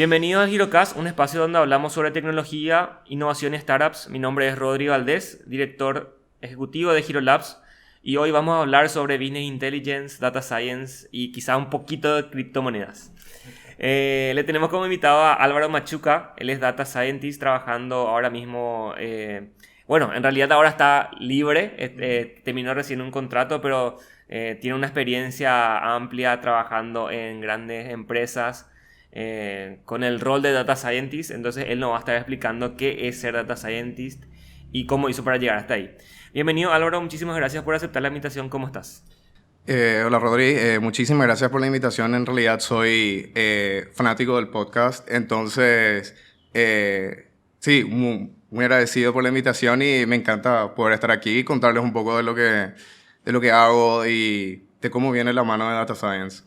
Bienvenido a Girocast, un espacio donde hablamos sobre tecnología, innovación y startups. Mi nombre es Rodrigo Valdés, director ejecutivo de Giro Labs, y hoy vamos a hablar sobre Business Intelligence, Data Science y quizá un poquito de criptomonedas. Le tenemos como invitado a Álvaro Machuca. Él es Data Scientist trabajando ahora mismo. Bueno, en realidad ahora está libre, terminó recién un contrato, pero tiene una experiencia amplia trabajando en grandes empresas con el rol de Data Scientist. Entonces él nos va a estar explicando qué es ser Data Scientist y cómo hizo para llegar hasta ahí. Bienvenido, Álvaro, muchísimas gracias por aceptar la invitación. ¿Cómo estás? Hola Rodri, muchísimas gracias por la invitación. En realidad soy fanático del podcast, entonces sí, muy agradecido por la invitación y me encanta poder estar aquí y contarles un poco de lo que hago y de cómo viene la mano de Data Science.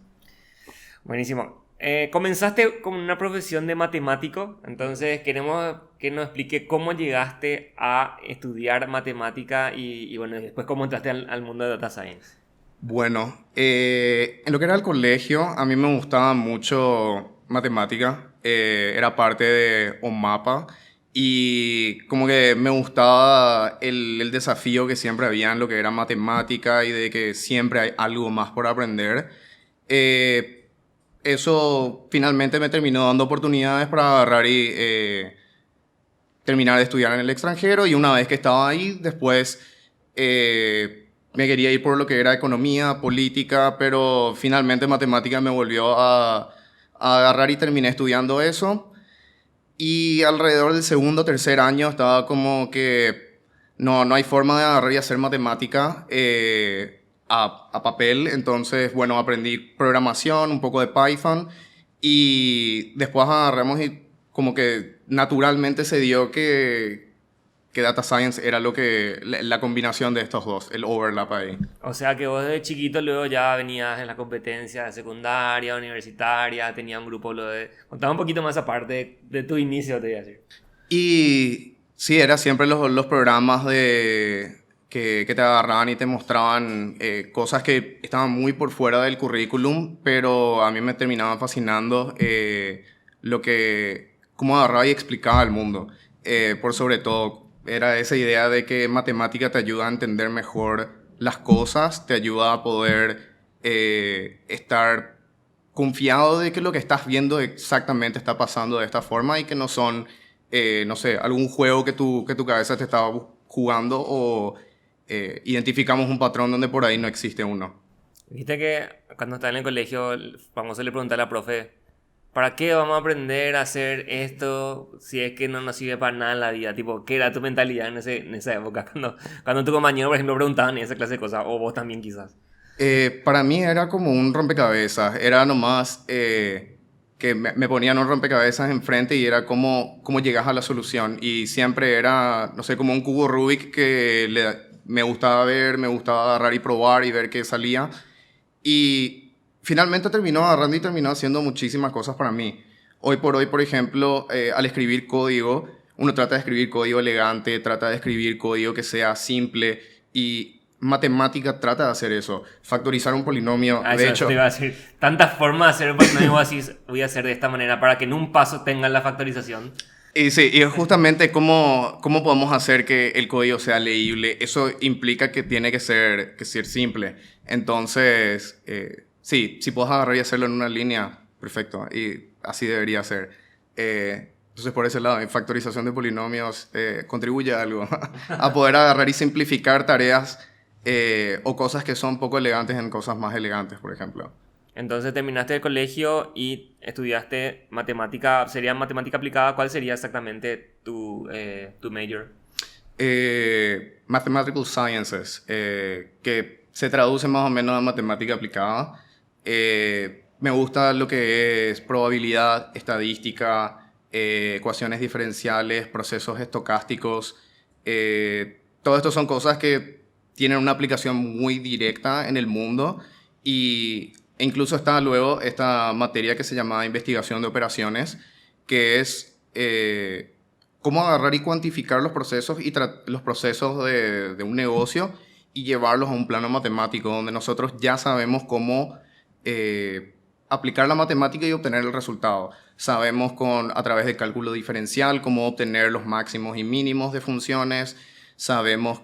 Buenísimo. Comenzaste con una profesión de matemático, entonces queremos que nos explique cómo llegaste a estudiar matemática y bueno, después cómo entraste al mundo de Data Science. Bueno, en lo que era el colegio, a mí me gustaba mucho matemática. Era parte de OMAPA y como que me gustaba el desafío que siempre había en lo que era matemática y de que siempre hay algo más por aprender. Eso finalmente me terminó dando oportunidades para agarrar y terminar de estudiar en el extranjero, y una vez que estaba ahí, después me quería ir por lo que era economía, política, pero finalmente matemática me volvió a agarrar y terminé estudiando eso. Y alrededor del segundo o tercer año estaba como que no hay forma de agarrar y hacer matemática a papel. Entonces, bueno, aprendí programación, un poco de Python, y después agarramos y como que naturalmente se dio que Data Science era la combinación de estos dos, el overlap ahí. O sea que vos desde chiquito luego ya venías en la competencia de secundaria, universitaria, tenía un grupo lo de... Contame un poquito más aparte de tu inicio, te voy a decir. Y sí, era siempre los programas que te agarraban y te mostraban cosas que estaban muy por fuera del currículum, pero a mí me terminaba fascinando cómo agarraba y explicaba el mundo. Por sobre todo, era esa idea de que matemática te ayuda a entender mejor las cosas, te ayuda a poder estar confiado de que lo que estás viendo exactamente está pasando de esta forma y que no son no sé, algún juego que tu cabeza te estaba jugando, o identificamos un patrón donde por ahí no existe uno. Viste que cuando estaba en el colegio, el famoso le pregunté a la profe, ¿para qué vamos a aprender a hacer esto si es que no nos sirve para nada en la vida? Tipo, ¿qué era tu mentalidad en esa época? Cuando tu compañero, por ejemplo, preguntaban esa clase de cosas, o vos también quizás. Para mí era como un rompecabezas, era nomás que me ponían un rompecabezas enfrente y era cómo llegas a la solución. Y siempre era, no sé, como un cubo Rubik que me gustaba ver, me gustaba agarrar y probar y ver qué salía. Y finalmente terminó agarrando y terminó haciendo muchísimas cosas para mí. Hoy por hoy, por ejemplo, al escribir código, uno trata de escribir código elegante, trata de escribir código que sea simple, y matemática trata de hacer eso, factorizar un polinomio. Ah, De eso te hecho, iba a decir. Tantas formas de hacer un polinomio así, voy a hacer de esta manera para que en un paso tengan la factorización. y sí, y justamente cómo podemos hacer que el código sea leíble. Eso implica que tiene que ser simple. Entonces, sí, si puedes agarrar y hacerlo en una línea, perfecto, y así debería ser. Entonces, por ese lado, mi factorización de polinomios contribuye a algo, a poder agarrar y simplificar tareas o cosas que son poco elegantes en cosas más elegantes, por ejemplo. Entonces terminaste el colegio y estudiaste matemática, sería matemática aplicada. ¿Cuál sería exactamente tu major? Mathematical Sciences, que se traduce más o menos a matemática aplicada. Me gusta lo que es probabilidad, estadística, ecuaciones diferenciales, procesos estocásticos. Todo esto son cosas que tienen una aplicación muy directa en el mundo, e incluso está luego esta materia que se llama investigación de operaciones, que es cómo agarrar y cuantificar los procesos los procesos de un negocio y llevarlos a un plano matemático donde nosotros ya sabemos cómo aplicar la matemática y obtener el resultado. Sabemos a través del cálculo diferencial cómo obtener los máximos y mínimos de funciones. Sabemos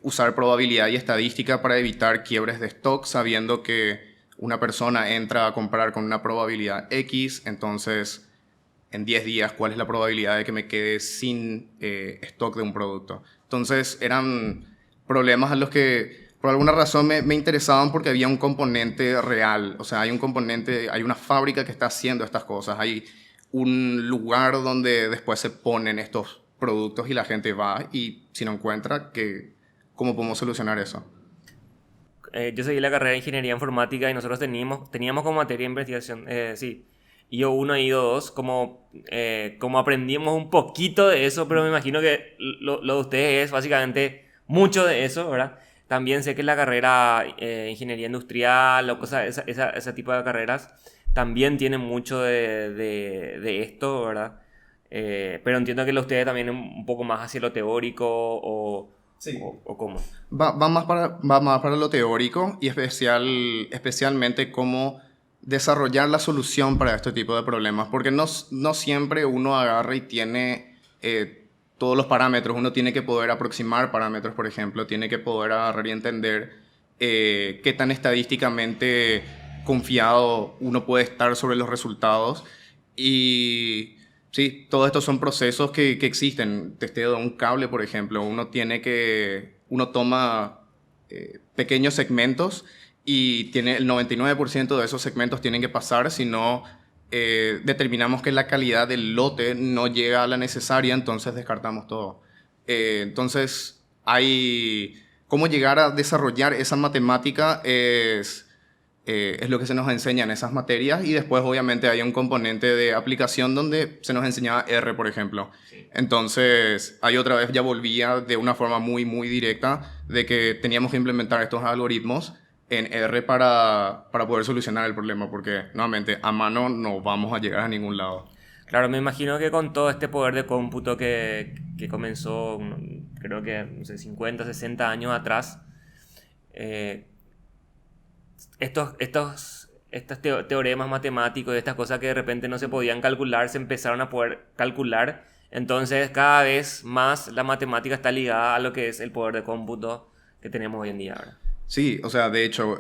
usar probabilidad y estadística para evitar quiebres de stock, sabiendo que una persona entra a comprar con una probabilidad X, entonces en 10 días, ¿cuál es la probabilidad de que me quede sin stock de un producto? Entonces eran problemas a los que por alguna razón me interesaban porque había un componente real. O sea, hay un componente, hay una fábrica que está haciendo estas cosas, hay un lugar donde después se ponen estos productos y la gente va y si no encuentra, ¿cómo podemos solucionar eso? Yo seguí la carrera de Ingeniería Informática y nosotros teníamos como materia de investigación, sí, IO1 y IO2, como aprendimos un poquito de eso, pero me imagino que lo de ustedes es básicamente mucho de eso, ¿verdad? También sé que la carrera Ingeniería Industrial o cosas, ese tipo de carreras también tienen mucho de esto, ¿verdad? Pero entiendo que lo de ustedes también es un poco más hacia lo teórico Sí. o cómo. Va más para lo teórico y especialmente cómo desarrollar la solución para este tipo de problemas, porque no siempre uno agarra y tiene todos los parámetros, uno tiene que poder aproximar parámetros, por ejemplo, tiene que poder agarrar y entender qué tan estadísticamente confiado uno puede estar sobre los resultados y sí, todos estos son procesos que existen. Testeo de un cable, por ejemplo. Uno toma pequeños segmentos y tiene el 99% de esos segmentos tienen que pasar, si no determinamos que la calidad del lote no llega a la necesaria, entonces descartamos todo. Entonces, cómo llegar a desarrollar esa matemática es lo que se nos enseña en esas materias y después obviamente hay un componente de aplicación donde se nos enseñaba R, por ejemplo. Sí. Entonces, ahí otra vez ya volvía de una forma muy, muy directa de que teníamos que implementar estos algoritmos en R para poder solucionar el problema, porque nuevamente a mano no vamos a llegar a ningún lado. Claro, me imagino que con todo este poder de cómputo que comenzó, creo que, no sé, 50, 60 años atrás, estos teoremas matemáticos y estas cosas que de repente no se podían calcular, se empezaron a poder calcular. Entonces, cada vez más la matemática está ligada a lo que es el poder de cómputo que tenemos hoy en día, ¿verdad? Sí, o sea, de hecho,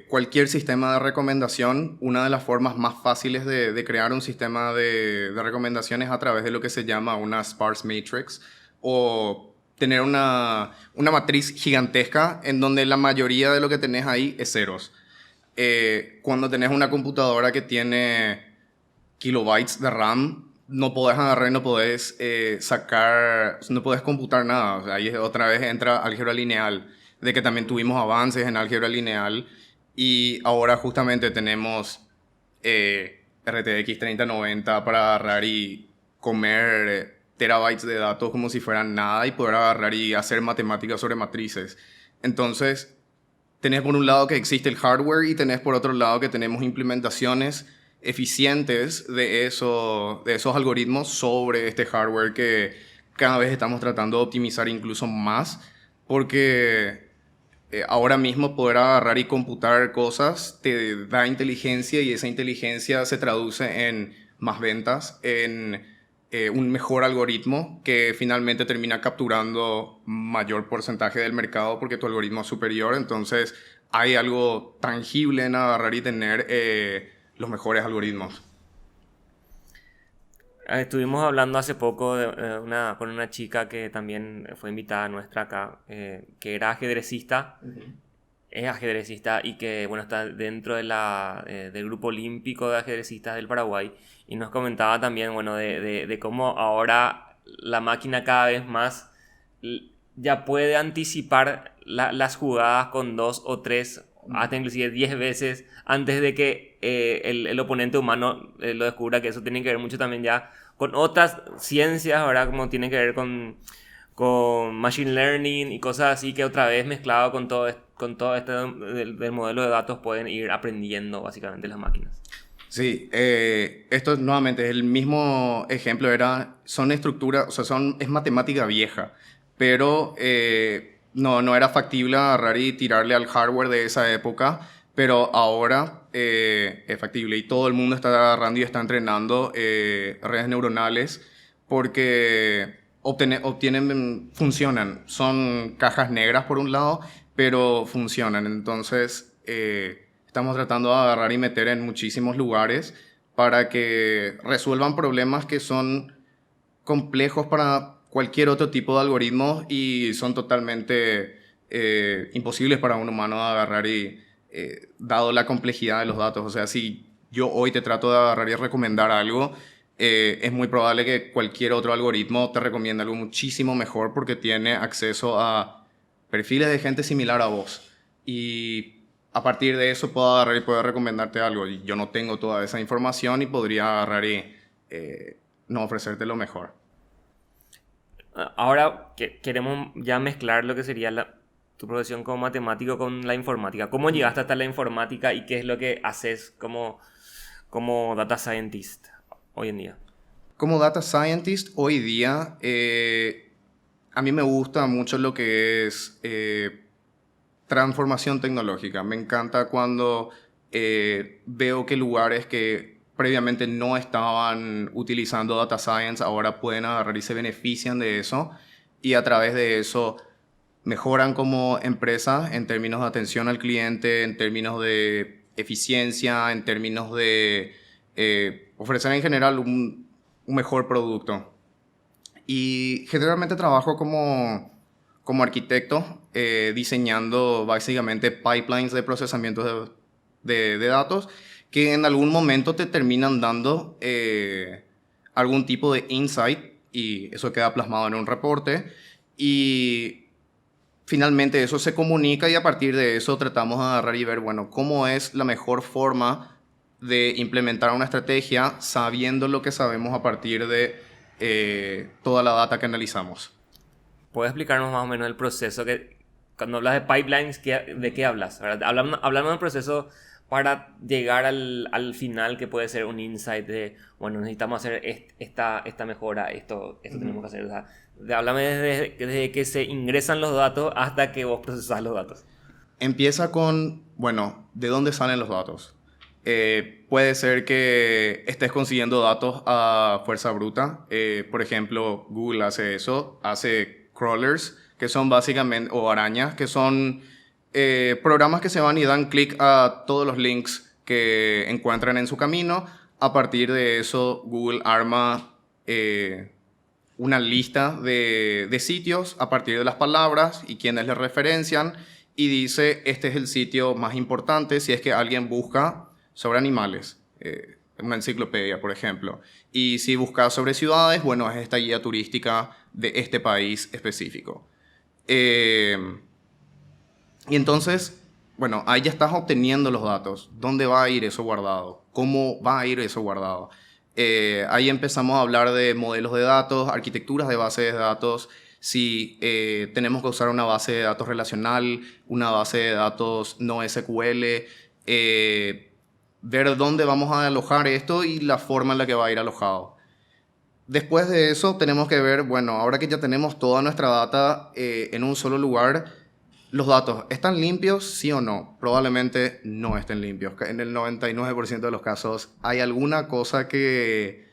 cualquier sistema de recomendación, una de las formas más fáciles de crear un sistema de recomendaciones es a través de lo que se llama una sparse matrix o tener una matriz gigantesca en donde la mayoría de lo que tenés ahí es ceros. Cuando tenés una computadora que tiene kilobytes de RAM, no podés agarrar y no podés no podés computar nada. O sea, ahí otra vez entra álgebra lineal, de que también tuvimos avances en álgebra lineal y ahora justamente tenemos RTX 3090 para agarrar y comer terabytes de datos como si fueran nada y poder agarrar y hacer matemáticas sobre matrices. Entonces, tenés por un lado que existe el hardware y tenés por otro lado que tenemos implementaciones eficientes de esos algoritmos sobre este hardware que cada vez estamos tratando de optimizar incluso más, porque ahora mismo poder agarrar y computar cosas te da inteligencia y esa inteligencia se traduce en más ventas, en un mejor algoritmo que finalmente termina capturando mayor porcentaje del mercado porque tu algoritmo es superior. Entonces hay algo tangible en agarrar y tener los mejores algoritmos. Estuvimos hablando hace poco con una chica que también fue invitada nuestra acá, que era ajedrecista, es ajedrecista y que bueno, está dentro del grupo olímpico de ajedrecistas del Paraguay y nos comentaba también bueno, de cómo ahora la máquina cada vez más ya puede anticipar las jugadas con 2 o 3 hasta inclusive 10 veces antes de que el oponente humano lo descubra, que eso tiene que ver mucho también ya con otras ciencias, ¿verdad? Como tiene que ver con machine learning y cosas así que otra vez mezclado con todo esto del modelo de datos pueden ir aprendiendo básicamente las máquinas. Sí, esto nuevamente es el mismo ejemplo, son estructuras, o sea, es matemática vieja, pero no era factible agarrar y tirarle al hardware de esa época, pero ahora es factible y todo el mundo está agarrando y está entrenando redes neuronales porque funcionan. Son cajas negras por un lado, pero funcionan. Entonces, estamos tratando de agarrar y meter en muchísimos lugares para que resuelvan problemas que son complejos para cualquier otro tipo de algoritmos y son totalmente imposibles para un humano de agarrar y dado la complejidad de los datos. O sea, si yo hoy te trato de agarrar y recomendar algo, es muy probable que cualquier otro algoritmo te recomiende algo muchísimo mejor porque tiene acceso a perfiles de gente similar a vos. Y a partir de eso puedo agarrar y poder recomendarte algo. Y yo no tengo toda esa información y podría agarrar y no ofrecerte lo mejor. Ahora queremos ya mezclar lo que sería tu profesión como matemático con la informática. ¿Cómo llegaste hasta la informática y qué es lo que haces como data scientist hoy en día? Como data scientist, hoy día, a mí me gusta mucho lo que es transformación tecnológica. Me encanta cuando veo que lugares que previamente no estaban utilizando data science ahora pueden agarrar y se benefician de eso y a través de eso mejoran como empresa en términos de atención al cliente, en términos de eficiencia, en términos de ofrecer en general un mejor producto. Y generalmente trabajo como arquitecto diseñando básicamente pipelines de procesamiento de datos que en algún momento te terminan dando algún tipo de insight y eso queda plasmado en un reporte y finalmente eso se comunica y a partir de eso tratamos de agarrar y ver, bueno, cómo es la mejor forma de implementar una estrategia sabiendo lo que sabemos a partir de toda la data que analizamos. ¿Puedes explicarnos más o menos el proceso cuando hablas de pipelines, de qué hablas? Hablamos del proceso para llegar al final que puede ser un insight de, bueno, necesitamos hacer esta mejora, esto tenemos que hacer. O sea, háblame desde que se ingresan los datos hasta que vos procesás los datos. Empieza con, bueno, ¿de dónde salen los datos? Puede ser que estés consiguiendo datos a fuerza bruta. Por ejemplo, Google hace eso, hace crawlers, que son básicamente, o arañas, que son programas que se van y dan clic a todos los links que encuentran en su camino. A partir de eso, Google arma una lista de sitios a partir de las palabras y quienes le referencian y dice, este es el sitio más importante si es que alguien busca sobre animales, una enciclopedia, por ejemplo. Y si buscas sobre ciudades, bueno, es esta guía turística de este país específico. Y entonces, bueno, ahí ya estás obteniendo los datos. ¿Dónde va a ir eso guardado? ¿Cómo va a ir eso guardado? Ahí empezamos a hablar de modelos de datos, arquitecturas de bases de datos, si tenemos que usar una base de datos relacional, una base de datos no SQL, ver dónde vamos a alojar esto y la forma en la que va a ir alojado. Después de eso tenemos que ver, bueno, ahora que ya tenemos toda nuestra data en un solo lugar, ¿los datos están limpios, sí o no? Probablemente no estén limpios. En el 99% de los casos hay alguna cosa que,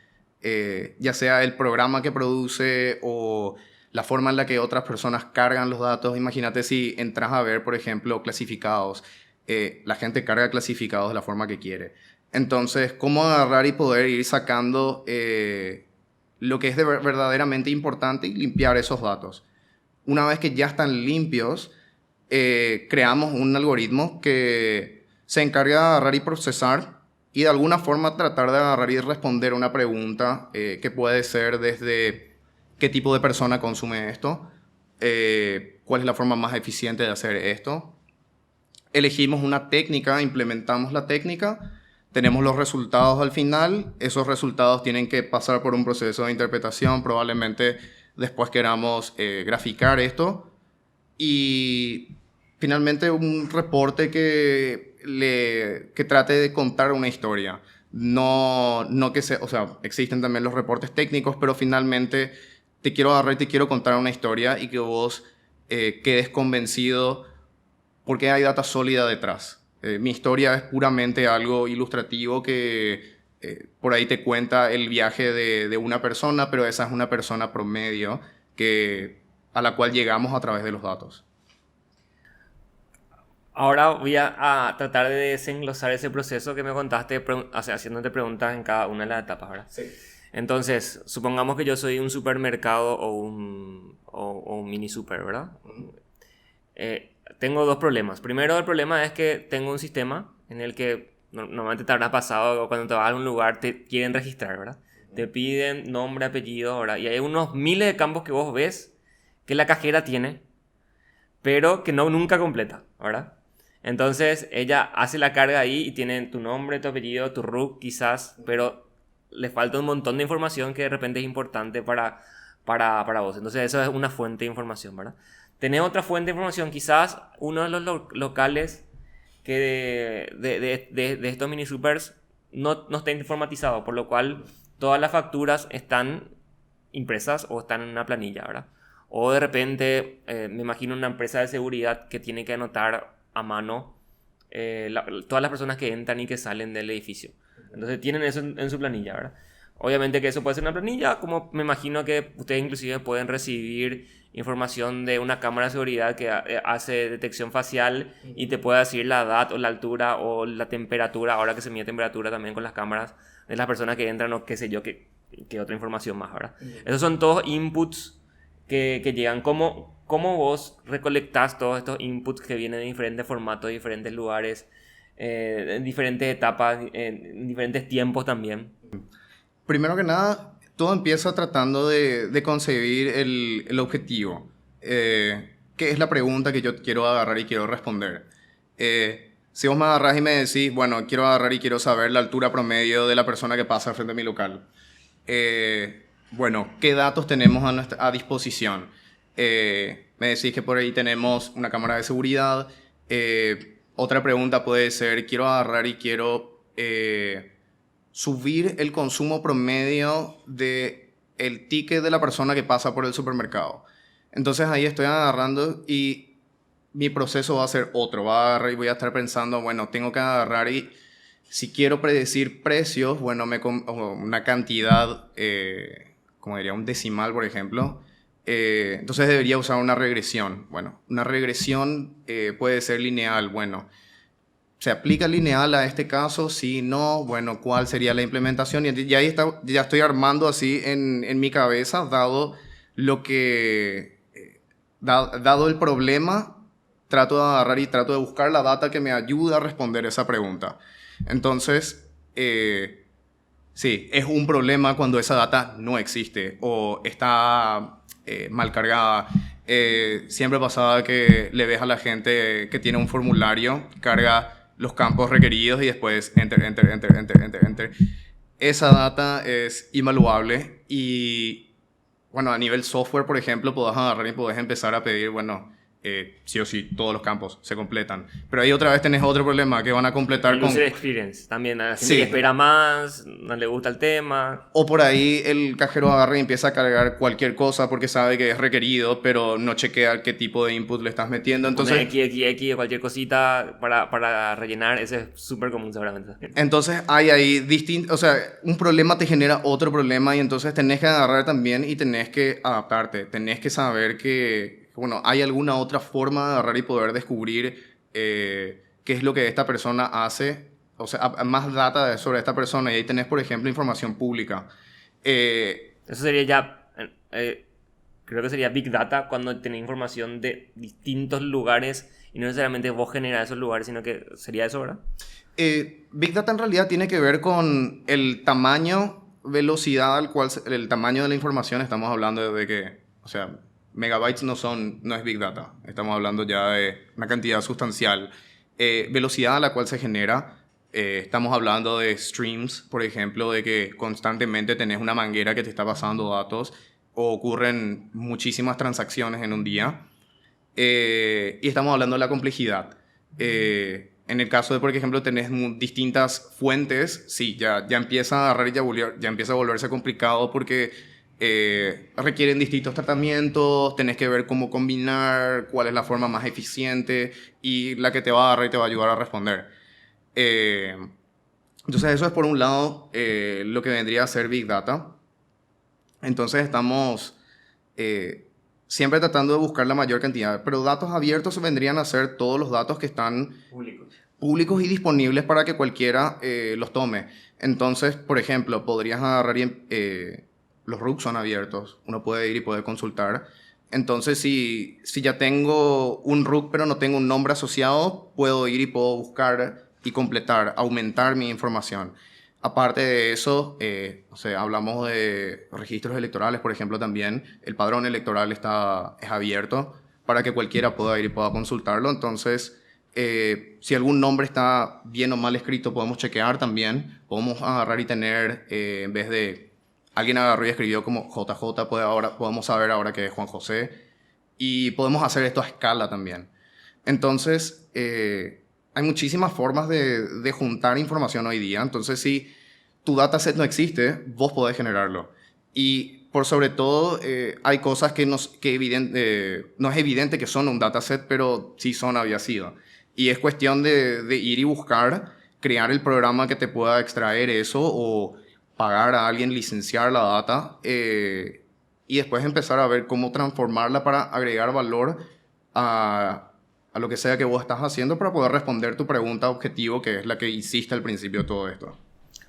ya sea el programa que produce o la forma en la que otras personas cargan los datos. Imagínate si entras a ver, por ejemplo, clasificados. La gente carga clasificados de la forma que quiere. Entonces, ¿cómo agarrar y poder ir sacando lo que es verdaderamente importante y limpiar esos datos? Una vez que ya están limpios, creamos un algoritmo que se encarga de agarrar y procesar y de alguna forma tratar de agarrar y responder una pregunta que puede ser desde qué tipo de persona consume esto, cuál es la forma más eficiente de hacer esto. Elegimos una técnica, implementamos la técnica, tenemos los resultados al final, esos resultados tienen que pasar por un proceso de interpretación, probablemente después queramos graficar esto y finalmente un reporte que trate de contar una historia. No que sea, o sea, existen también los reportes técnicos, pero finalmente te quiero agarrar y te quiero contar una historia y que vos quedes convencido porque hay data sólida detrás. Mi historia es puramente algo ilustrativo que por ahí te cuenta el viaje de una persona, pero esa es una persona promedio a la cual llegamos a través de los datos. Ahora voy a tratar de desenglosar ese proceso que me contaste, o sea, haciéndote preguntas en cada una de las etapas, ¿verdad? Sí. Entonces, supongamos que yo soy un supermercado o un mini super, ¿verdad? Tengo dos problemas. Primero, el problema es que tengo un sistema en el que normalmente te habrá pasado cuando te vas a algún lugar, te quieren registrar, ¿verdad? Te piden nombre, apellido, ¿verdad? Y hay unos miles de campos que vos ves que la cajera tiene, pero que nunca completa, ¿verdad? Entonces ella hace la carga ahí y tiene tu nombre, tu apellido, tu RUC quizás, pero le falta un montón de información que de repente es importante para vos. Entonces eso es una fuente de información, ¿verdad? Tenés otra fuente de información, quizás uno de los locales que de estos mini supers no está informatizado, por lo cual todas las facturas están impresas o están en una planilla, ¿verdad? O de repente, me imagino una empresa de seguridad que tiene que anotar a mano todas las personas que entran y que salen del edificio. Entonces tienen eso en su planilla, ¿verdad? Obviamente que eso puede ser una planilla, como me imagino que ustedes inclusive pueden recibir información de una cámara de seguridad que hace detección facial y te puede decir la edad o la altura o la temperatura, ahora que se mide temperatura también con las cámaras de las personas que entran o qué sé yo, qué otra información más, ¿verdad? Esos son todos inputs que llegan. ¿Cómo vos recolectás todos estos inputs que vienen de diferentes formatos, de diferentes lugares, en diferentes etapas, en diferentes tiempos también? Primero que nada, todo empieza tratando de concebir el objetivo. ¿Qué es la pregunta que yo quiero agarrar y quiero responder? Si vos me agarrás y me decís, bueno, quiero agarrar y quiero saber la altura promedio de la persona que pasa frente a mi local. Bueno, ¿qué datos tenemos a disposición? Me decís que por ahí tenemos una cámara de seguridad. Otra pregunta puede ser, quiero agarrar y quiero subir el consumo promedio del ticket de la persona que pasa por el supermercado. Entonces ahí estoy agarrando y mi proceso va a ser otro. Va a agarrar y voy a estar pensando, bueno, tengo que agarrar y si quiero predecir precios, bueno, una cantidad, como diría, un decimal, por ejemplo. Entonces debería usar una regresión. Bueno, una regresión puede ser lineal. Bueno, ¿se aplica lineal a este caso? Sí, no. Bueno, ¿cuál sería la implementación? Y ahí ya estoy armando así en mi cabeza, dado el problema, trato de agarrar y trato de buscar la data que me ayude a responder esa pregunta. Entonces, sí, es un problema cuando esa data no existe o está mal cargada. Siempre pasaba que le ves a la gente que tiene un formulario, carga los campos requeridos y después enter, enter, enter, enter, enter, enter. Esa data es invaluable y, bueno, a nivel software, por ejemplo, podés agarrar y podés empezar a pedir, bueno, sí o sí, todos los campos se completan. Pero ahí otra vez tenés otro problema, que van a completar el con... user experience también, a la gente Sí. que espera más, no le gusta el tema. O por ahí el cajero agarra y empieza a cargar cualquier cosa porque sabe que es requerido, pero no chequea qué tipo de input le estás metiendo. Entonces, X o cualquier cosita para rellenar, ese es súper común seguramente. entonces hay ahí o sea, un problema te genera otro problema y entonces tenés que agarrar también y tenés que adaptarte. Tenés que saber que, bueno, hay alguna otra forma de agarrar y poder descubrir qué es lo que esta persona hace. O sea, más data sobre esta persona. Y ahí tenés, por ejemplo, información pública. Eso sería ya, creo que sería Big Data cuando tenés información de distintos lugares y no necesariamente vos generás esos lugares, sino que sería eso, ¿verdad? Big Data en realidad tiene que ver con el tamaño, velocidad el tamaño de la información. Estamos hablando de que, o sea, megabytes no es Big Data. Estamos hablando ya de una cantidad sustancial. Velocidad a la cual se genera. Estamos hablando de streams, por ejemplo, de que constantemente tenés una manguera que te está pasando datos o ocurren muchísimas transacciones en un día. Y estamos hablando de la complejidad. En el caso de, por ejemplo, tenés distintas fuentes, sí, ya empieza a agarrar y ya empieza a volverse complicado porque requieren distintos tratamientos, tenés que ver cómo combinar, cuál es la forma más eficiente y la que te va a agarrar y te va a ayudar a responder. Eh, entonces eso es por un lado lo que vendría a ser Big Data. Entonces estamos siempre tratando de buscar la mayor cantidad, pero datos abiertos vendrían a ser todos los datos que están públicos y disponibles para que cualquiera los tome. Entonces, por ejemplo, podrías agarrar los RUC son abiertos, uno puede ir y puede consultar. Entonces, si ya tengo un RUC pero no tengo un nombre asociado, puedo ir y puedo buscar y completar, aumentar mi información. Aparte de eso, o sea, hablamos de registros electorales, por ejemplo, también. El padrón electoral es abierto para que cualquiera pueda ir y pueda consultarlo. Entonces, si algún nombre está bien o mal escrito, podemos chequear también. Podemos agarrar y tener, en vez de alguien agarró y escribió como JJ, podemos saber ahora que es Juan José. Y podemos hacer esto a escala también. Entonces, hay muchísimas formas de juntar información hoy día. Entonces, si tu dataset no existe, vos podés generarlo. Y por sobre todo, hay cosas que no es evidente que son un dataset, pero sí había sido. Y es cuestión de ir y buscar, crear el programa que te pueda extraer eso o pagar a alguien, licenciar la data y después empezar a ver cómo transformarla para agregar valor a lo que sea que vos estás haciendo para poder responder tu pregunta objetivo, que es la que hiciste al principio de todo esto.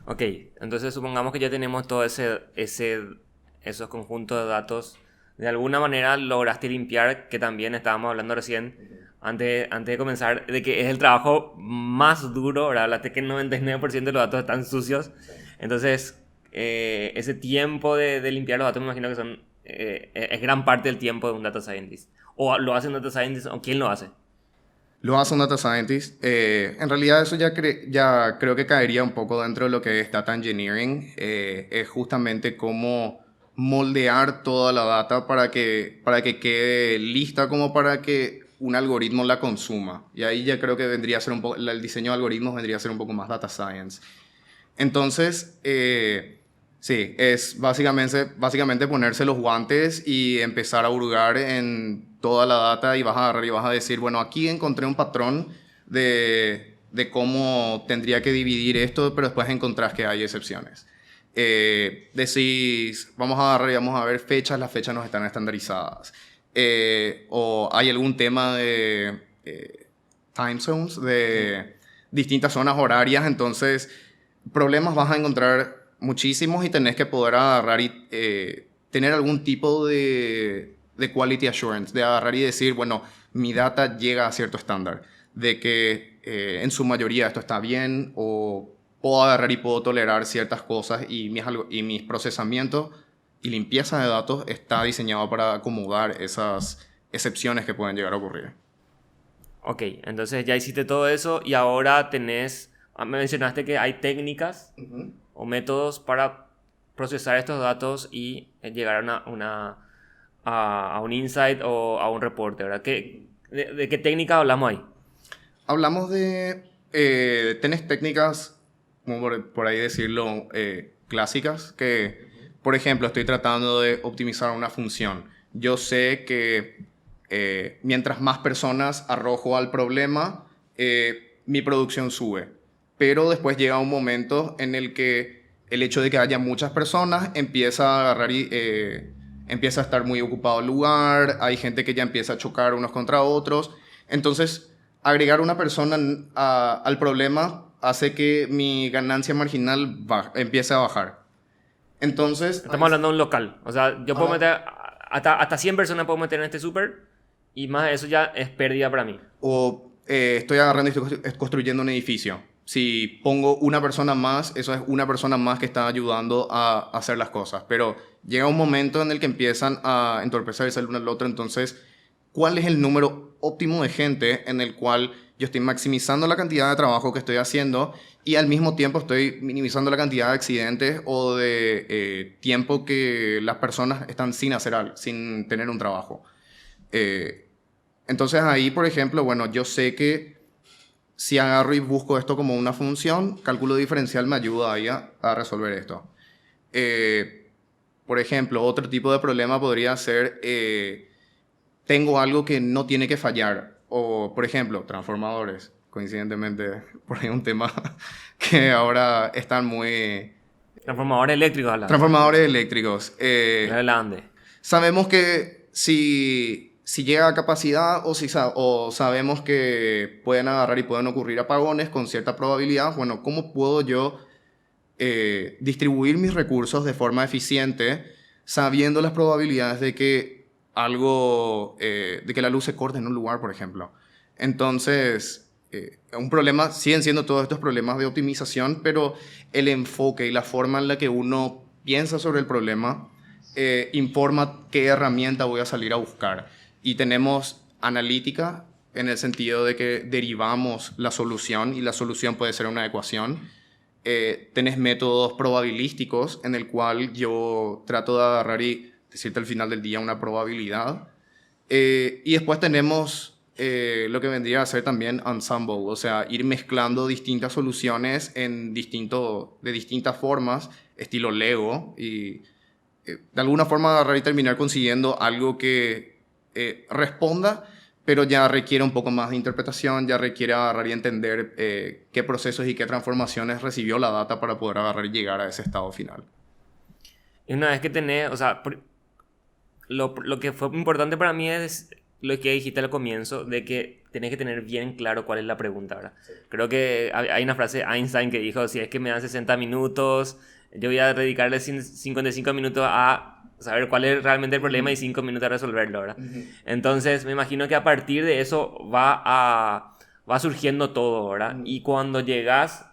Ok, entonces supongamos que ya tenemos todo esos conjuntos de datos. De alguna manera lograste limpiar, que también estábamos hablando recién, antes de comenzar, de que es el trabajo más duro, ¿verdad? Hablaste que el 99% de los datos están sucios. Entonces, ese tiempo de limpiar los datos me imagino que es gran parte del tiempo de un data scientist. O lo hace un data scientist, o quién lo hace. Lo hace un data scientist. En realidad eso ya creo que caería un poco dentro de lo que es data engineering. Es justamente cómo moldear toda la data para que quede lista como para que un algoritmo la consuma. Y ahí ya creo que vendría a ser el diseño de algoritmos vendría a ser un poco más data science. Entonces, sí, es básicamente ponerse los guantes y empezar a hurgar en toda la data y vas a agarrar y vas a decir, bueno, aquí encontré un patrón de cómo tendría que dividir esto, pero después encontrás que hay excepciones. Decís, vamos a agarrar y vamos a ver fechas, las fechas no están estandarizadas. O hay algún tema de time zones, de distintas zonas horarias, entonces problemas vas a encontrar muchísimos y tenés que poder agarrar y tener algún tipo de quality assurance, de agarrar y decir, bueno, mi data llega a cierto estándar, de que en su mayoría esto está bien o puedo agarrar y puedo tolerar ciertas cosas y mis procesamientos y limpieza de datos está diseñado para acomodar esas excepciones que pueden llegar a ocurrir. Ok, entonces ya hiciste todo eso y ahora me mencionaste que hay técnicas o métodos para procesar estos datos y llegar a un insight o a un reporte, ¿verdad? ¿De qué técnica hablamos ahí? Hablamos tenés técnicas, como por ahí decirlo, clásicas, que, por ejemplo, estoy tratando de optimizar una función. Yo sé que mientras más personas arrojo al problema, mi producción sube. Pero después llega un momento en el que el hecho de que haya muchas personas empieza a agarrar y empieza a estar muy ocupado el lugar, hay gente que ya empieza a chocar unos contra otros. Entonces, agregar una persona al problema hace que mi ganancia marginal empiece a bajar. Entonces... Estamos hablando de un local. O sea, yo puedo meter... Hasta 100 personas puedo meter en este súper y más de eso ya es pérdida para mí. O estoy agarrando y estoy construyendo un edificio. Si pongo una persona más, eso es una persona más que está ayudando a hacer las cosas. Pero llega un momento en el que empiezan a entorpecerse el uno al otro. Entonces, ¿cuál es el número óptimo de gente en el cual yo estoy maximizando la cantidad de trabajo que estoy haciendo y al mismo tiempo estoy minimizando la cantidad de accidentes o de tiempo que las personas están sin tener un trabajo? Entonces ahí, por ejemplo, bueno, yo sé que si agarro y busco esto como una función, cálculo diferencial me ayuda ahí a resolver esto. Por ejemplo, otro tipo de problema podría ser, tengo algo que no tiene que fallar. O, por ejemplo, transformadores. Coincidentemente, por ahí un tema que ahora están muy... Transformadores eléctricos, hablas. Transformadores eléctricos. Grande. Sabemos que si llega a capacidad o sabemos que pueden agarrar y pueden ocurrir apagones con cierta probabilidad, bueno, ¿cómo puedo yo distribuir mis recursos de forma eficiente sabiendo las probabilidades de que de que la luz se corte en un lugar, por ejemplo? Entonces, un problema, siguen siendo todos estos problemas de optimización, pero el enfoque y la forma en la que uno piensa sobre el problema informa qué herramienta voy a salir a buscar. Y tenemos analítica en el sentido de que derivamos la solución y la solución puede ser una ecuación. Tenés métodos probabilísticos en el cual yo trato de agarrar y decirte al final del día una probabilidad. Y después tenemos lo que vendría a ser también ensemble, o sea, ir mezclando distintas soluciones de distintas formas, estilo Lego, y de alguna forma agarrar y terminar consiguiendo algo que responda, pero ya requiere un poco más de interpretación, ya requiere agarrar y entender qué procesos y qué transformaciones recibió la data para poder agarrar y llegar a ese estado final. Y una vez que tenés, o sea, lo que fue importante para mí es lo que dijiste al comienzo, de que tenés que tener bien claro cuál es la pregunta, ¿verdad? Sí. Creo que hay una frase de Einstein que dijo, si es que me dan 60 minutos, yo voy a dedicarle 55 minutos a saber cuál es realmente el problema y 5 minutos a resolverlo, ¿verdad? Uh-huh. Entonces, me imagino que a partir de eso va surgiendo todo, ¿verdad? Uh-huh. Y cuando llegas,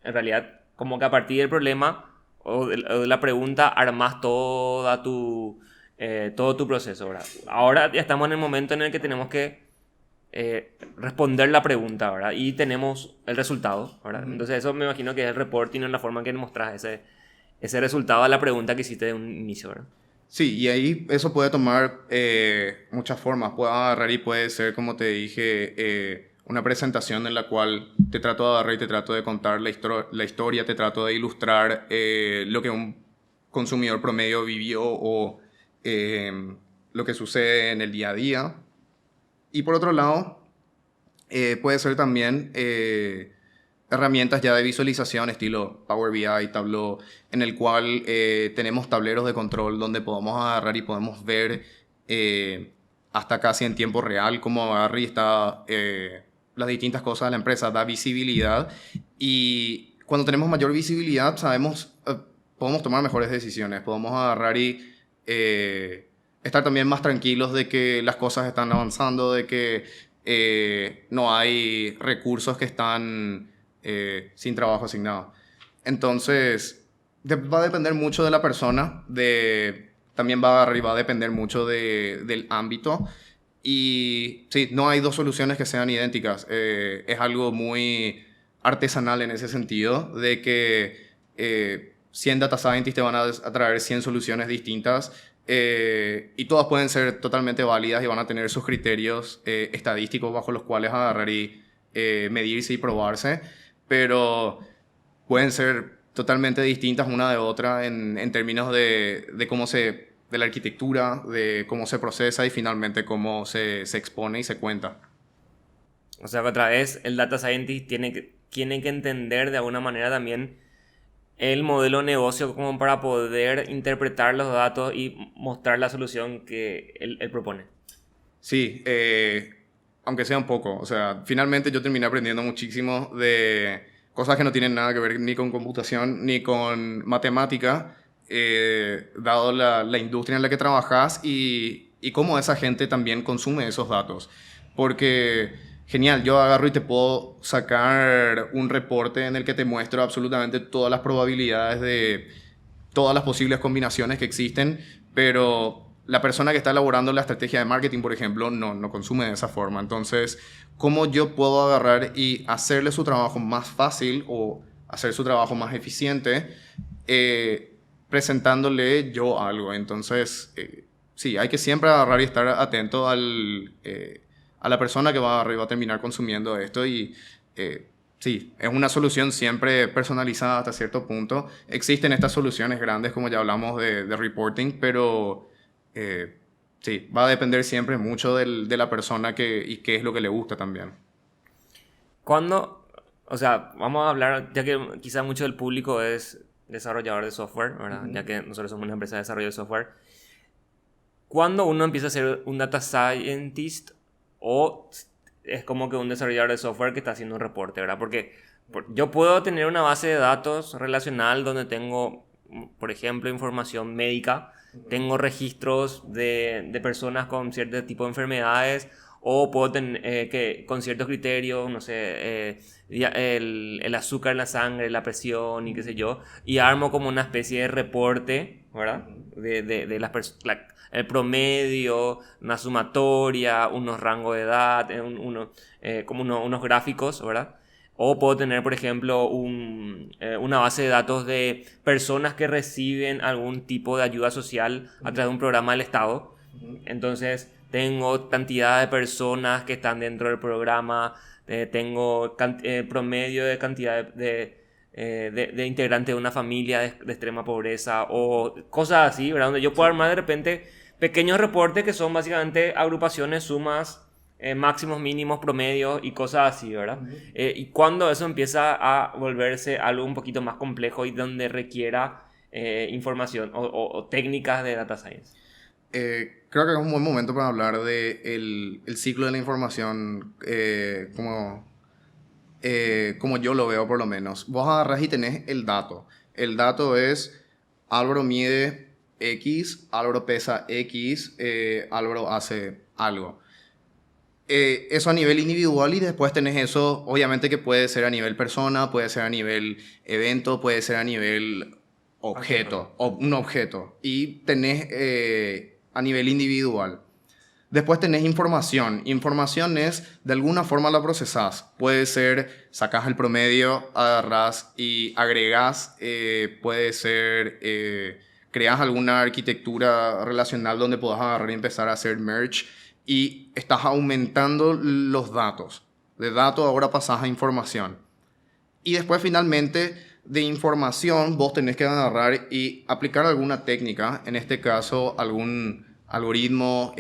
en realidad, como que a partir del problema o de la pregunta, armas todo tu proceso, ¿verdad? Ahora ya estamos en el momento en el que tenemos que responder la pregunta, ¿verdad? Y tenemos el resultado, ¿verdad? Uh-huh. Entonces, eso me imagino que es el reporting en la forma en que mostras ese resultado a la pregunta que hiciste de un inicio, ¿verdad? Sí, y ahí eso puede tomar muchas formas. Puede agarrar y puede ser, como te dije, una presentación en la cual te trato de agarrar y te trato de contar la historia, te trato de ilustrar lo que un consumidor promedio vivió o lo que sucede en el día a día. Y por otro lado, puede ser también herramientas ya de visualización estilo Power BI, Tableau, en el cual tenemos tableros de control donde podemos agarrar y podemos ver hasta casi en tiempo real cómo agarra y está las distintas cosas de la empresa, da visibilidad, y cuando tenemos mayor visibilidad podemos tomar mejores decisiones, podemos agarrar y estar también más tranquilos de que las cosas están avanzando, de que no hay recursos que están sin trabajo asignado. Entonces, va a depender mucho de la persona, también va a depender mucho del ámbito. Y sí, no hay dos soluciones que sean idénticas. Es algo muy artesanal en ese sentido, de que 100 data scientists te van a traer 100 soluciones distintas. Y todas pueden ser totalmente válidas y van a tener sus criterios estadísticos bajo los cuales agarrar y medirse y probarse, pero pueden ser totalmente distintas una de otra en términos de la arquitectura, de cómo se procesa y finalmente cómo se expone y se cuenta. O sea, que otra vez el data scientist tiene que entender de alguna manera también el modelo de negocio como para poder interpretar los datos y mostrar la solución que él propone. Sí, aunque sea un poco. O sea, finalmente yo terminé aprendiendo muchísimo de cosas que no tienen nada que ver ni con computación ni con matemática, dado la industria en la que trabajas y cómo esa gente también consume esos datos. Porque genial, yo agarro y te puedo sacar un reporte en el que te muestro absolutamente todas las probabilidades de todas las posibles combinaciones que existen, pero la persona que está elaborando la estrategia de marketing, por ejemplo, no consume de esa forma. Entonces, ¿cómo yo puedo agarrar y hacerle su trabajo más fácil o hacer su trabajo más eficiente presentándole yo algo? Entonces, sí, hay que siempre agarrar y estar atento a la persona que va a terminar consumiendo esto y sí, es una solución siempre personalizada hasta cierto punto. Existen estas soluciones grandes, como ya hablamos, de reporting, pero sí, va a depender siempre mucho de la persona y qué es lo que le gusta también. Cuando, o sea, vamos a hablar, ya que quizá mucho del público es desarrollador de software, ¿verdad? Ujú. Ya que nosotros somos una empresa de desarrollo de software. ¿Cuándo uno empieza a ser un data scientist o es como que un desarrollador de software que está haciendo un reporte, ¿verdad? Porque yo puedo tener una base de datos relacional donde tengo, por ejemplo, información médica, tengo registros de personas con cierto tipo de enfermedades o puedo tener que con ciertos criterios, no sé, el azúcar en la sangre, la presión y qué sé yo, y armo como una especie de reporte, ¿verdad? De las personas, el promedio, una sumatoria, unos rangos de edad, como unos gráficos, ¿verdad? O puedo tener, por ejemplo, una base de datos de personas que reciben algún tipo de ayuda social a través de un programa del Estado. Entonces, tengo cantidad de personas que están dentro del programa, tengo promedio de cantidad de integrantes de una familia de extrema pobreza o cosas así, ¿verdad? Donde yo puedo armar de repente pequeños reportes que son básicamente agrupaciones, sumas, máximos, mínimos, promedios y cosas así, ¿verdad? Y cuando eso empieza a volverse algo un poquito más complejo y donde requiera información o técnicas de data science. Creo que es un buen momento para hablar de el ciclo de la información, como yo lo veo por lo menos. Vos agarrás y tenés el dato. El dato es Álvaro mide X, Álvaro pesa X, Álvaro hace algo. Eso a nivel individual y después tenés eso, obviamente que puede ser a nivel persona, puede ser a nivel evento, puede ser a nivel objeto, o un objeto. Y tenés a nivel individual. Después tenés información. Información es, de alguna forma la procesás. Puede ser, sacás el promedio, agarrás y agregás. Puede ser, creás alguna arquitectura relacional donde puedas agarrar y empezar a hacer merge. Y estás aumentando los datos. De datos ahora pasás a información. Y después finalmente de información vos tenés que agarrar y aplicar alguna técnica, en este caso algún algoritmo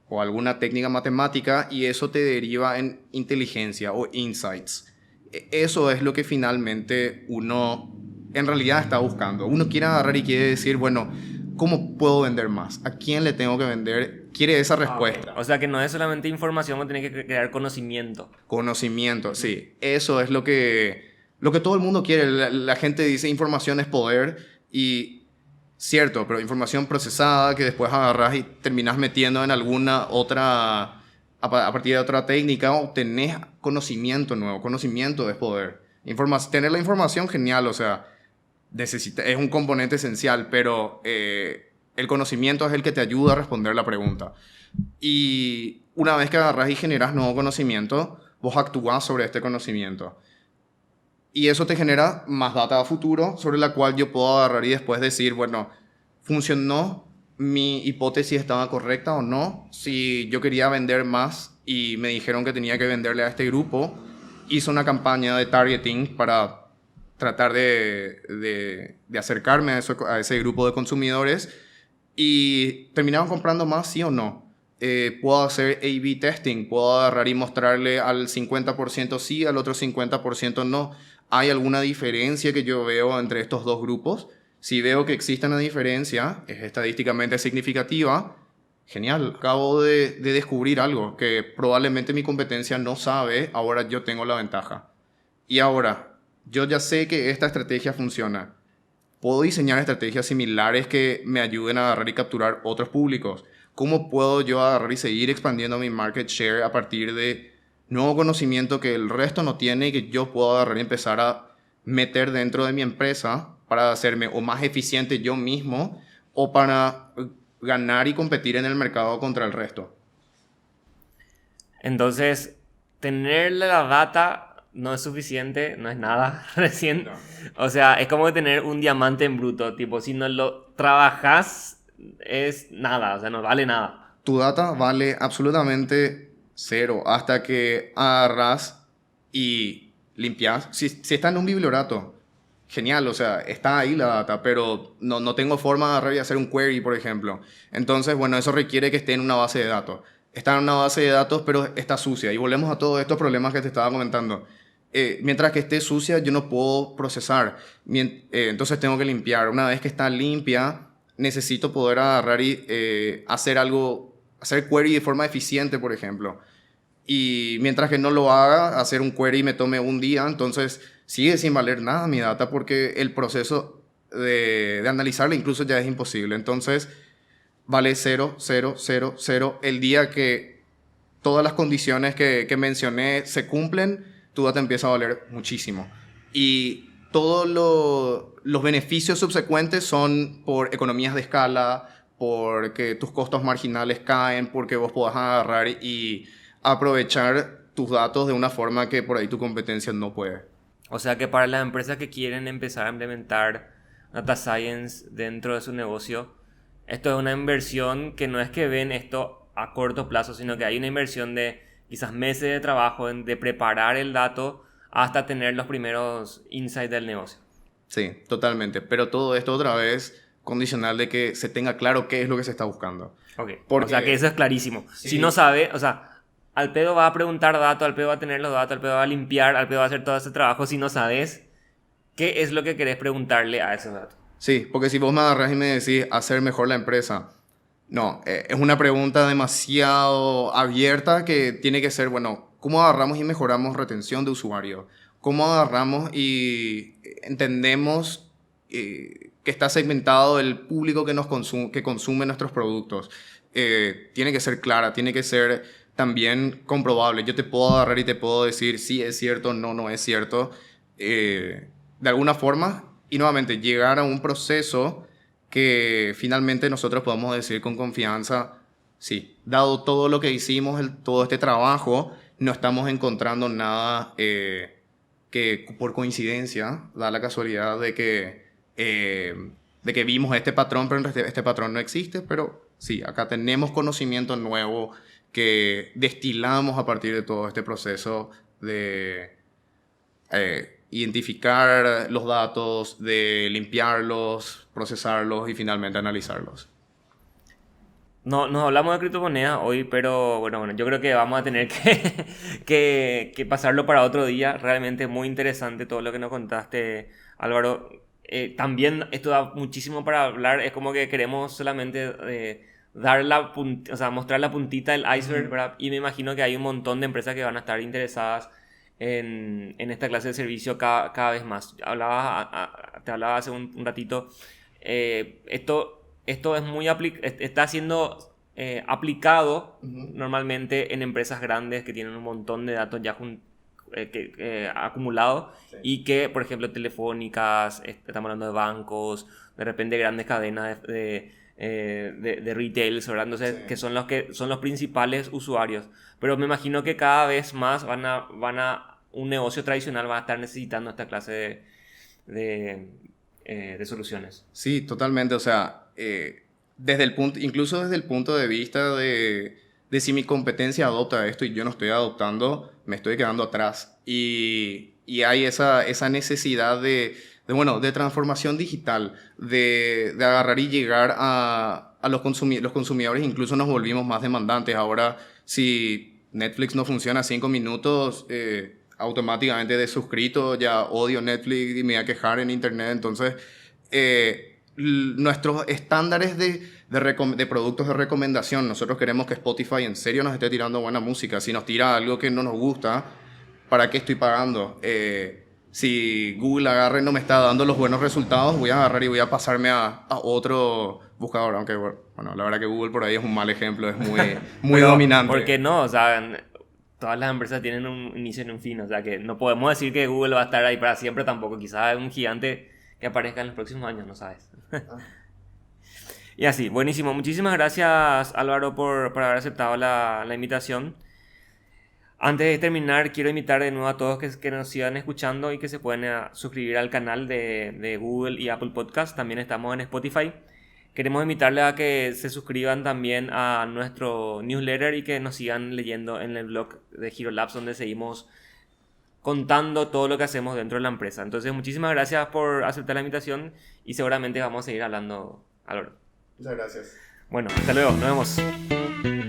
o alguna técnica matemática y eso te deriva en inteligencia o insights. Eso es lo que finalmente uno en realidad está buscando. Uno quiere agarrar y quiere decir, bueno, ¿cómo puedo vender más? ¿A quién le tengo que vender? Quiere esa respuesta. Okay. O sea que no es solamente información, uno tiene que crear conocimiento. Conocimiento, sí. Eso es lo que todo el mundo quiere. La gente dice información es poder y cierto, pero información procesada que después agarras y terminas metiendo en alguna otra, a partir de otra técnica, obtenés conocimiento nuevo. Conocimiento es poder. Tener la información, genial, o sea, es un componente esencial, pero el conocimiento es el que te ayuda a responder la pregunta. Y una vez que agarras y generas nuevo conocimiento, vos actúas sobre este conocimiento. Y eso te genera más data a futuro sobre la cual yo puedo agarrar y después decir, bueno, ¿funcionó? ¿Mi hipótesis estaba correcta o no? Si yo quería vender más y me dijeron que tenía que venderle a este grupo, hice una campaña de targeting para tratar de acercarme a ese grupo de consumidores y terminaron comprando más, sí o no. Puedo hacer A/B testing, puedo agarrar y mostrarle al 50% sí, al otro 50% no. ¿Hay alguna diferencia que yo veo entre estos dos grupos? Si veo que existe una diferencia, es estadísticamente significativa, genial. Acabo de descubrir algo que probablemente mi competencia no sabe, ahora yo tengo la ventaja. Y ahora, yo ya sé que esta estrategia funciona. ¿Puedo diseñar estrategias similares que me ayuden a agarrar y capturar otros públicos? ¿Cómo puedo yo agarrar y seguir expandiendo mi market share a partir de nuevo conocimiento que el resto no tiene y que yo puedo agarrar y empezar a meter dentro de mi empresa para hacerme o más eficiente yo mismo o para ganar y competir en el mercado contra el resto? Entonces, tener la data no es suficiente, no es nada recién. No. O sea, es como tener un diamante en bruto. Tipo, si no lo trabajas, es nada, o sea, no vale nada. Tu data vale absolutamente cero hasta que agarras y limpias. Si está en un bibliorato, genial, o sea, está ahí la data, pero no tengo forma de agarrar y hacer un query, por ejemplo. Entonces, bueno, eso requiere que esté en una base de datos. Está en una base de datos, pero está sucia. Y volvemos a todos estos problemas que te estaba comentando. Mientras que esté sucia, yo no puedo procesar. Entonces tengo que limpiar. Una vez que está limpia, necesito poder agarrar y hacer algo, hacer query de forma eficiente, por ejemplo. Y mientras que no lo haga, hacer un query me tome un día, entonces sigue sin valer nada mi data porque el proceso de analizarla incluso ya es imposible. Entonces vale 0, 0, 0, 0. El día que todas las condiciones que mencioné se cumplen, tu data empieza a valer muchísimo. Y todos los beneficios subsecuentes son por economías de escala, porque tus costos marginales caen, porque vos podás agarrar y aprovechar tus datos de una forma que por ahí tu competencia no puede. O sea que para las empresas que quieren empezar a implementar Data Science dentro de su negocio, esto es una inversión que no es que ven esto a corto plazo, sino que hay una inversión de quizás meses de trabajo de preparar el dato hasta tener los primeros insights del negocio. Sí, totalmente. Pero todo esto otra vez condicional de que se tenga claro qué es lo que se está buscando. Ok, Porque, o sea que eso es clarísimo. sí, Si no sabe, o sea, al pedo va a preguntar datos, al pedo va a tener los datos, al pedo va a limpiar, al pedo va a hacer todo ese trabajo si no sabes qué es lo que querés preguntarle a esos datos. sí, porque si vos me agarrás y me decís hacer mejor la empresa, no, es una pregunta demasiado abierta que tiene que ser, bueno, ¿cómo agarramos y mejoramos retención de usuario? ¿Cómo agarramos y entendemos que está segmentado el público que consume nuestros productos? Tiene que ser clara, tiene que ser también comprobable. Yo te puedo agarrar y te puedo decir si es cierto, no es cierto. De alguna forma, y nuevamente llegar a un proceso que finalmente nosotros podamos decir con confianza, sí, dado todo lo que hicimos, todo este trabajo, no estamos encontrando nada que por coincidencia da la casualidad de que vimos este patrón, pero este patrón no existe, pero sí, acá tenemos conocimiento nuevo que destilamos a partir de todo este proceso de identificar los datos, de limpiarlos, procesarlos y finalmente analizarlos. No, nos hablamos de criptomonedas hoy, pero bueno, yo creo que vamos a tener que pasarlo para otro día. Realmente muy interesante todo lo que nos contaste, Álvaro. También esto da muchísimo para hablar. Es como que queremos solamente dar o sea, mostrar la puntita del iceberg, ¿verdad? Y me imagino que hay un montón de empresas que van a estar interesadas en esta clase de servicio cada vez más. Te hablaba hace un ratito. Esto es está siendo aplicado normalmente en empresas grandes que tienen un montón de datos ya acumulados, sí. Y que, por ejemplo, telefónicas, estamos hablando de bancos, de repente grandes cadenas de retail, ¿verdad? Entonces, sí. Que son los principales usuarios. Pero me imagino que cada vez más un negocio tradicional va a estar necesitando esta clase de soluciones. Sí, totalmente. O sea, incluso desde el punto de vista de si mi competencia adopta esto y yo no estoy adoptando, me estoy quedando atrás. Y hay esa necesidad de transformación digital, de agarrar y llegar a los consumidores. Incluso nos volvimos más demandantes. Ahora, si Netflix no funciona 5 minutos, automáticamente desuscrito, ya odio Netflix y me voy a quejar en internet. Entonces, nuestros estándares de productos de recomendación, nosotros queremos que Spotify en serio nos esté tirando buena música. Si nos tira algo que no nos gusta, ¿para qué estoy pagando? Si Google agarra y no me está dando los buenos resultados, voy a agarrar y voy a pasarme a otro buscador. Aunque, bueno, la verdad que Google por ahí es un mal ejemplo, es muy dominante. ¿Por qué no? O sea, todas las empresas tienen un inicio y un fin. O sea, que no podemos decir que Google va a estar ahí para siempre tampoco. Quizás es un gigante que aparezca en los próximos años, no sabes. Y así, buenísimo. Muchísimas gracias, Álvaro, por haber aceptado la invitación. Antes de terminar, quiero invitar de nuevo a todos que nos sigan escuchando y que se pueden suscribir al canal de Google y Apple Podcast. También estamos en Spotify. Queremos invitarles a que se suscriban también a nuestro newsletter y que nos sigan leyendo en el blog de Hero Labs, donde seguimos contando todo lo que hacemos dentro de la empresa. Entonces, muchísimas gracias por aceptar la invitación y seguramente vamos a seguir hablando a lo largo. Muchas gracias. Bueno, hasta luego, nos vemos.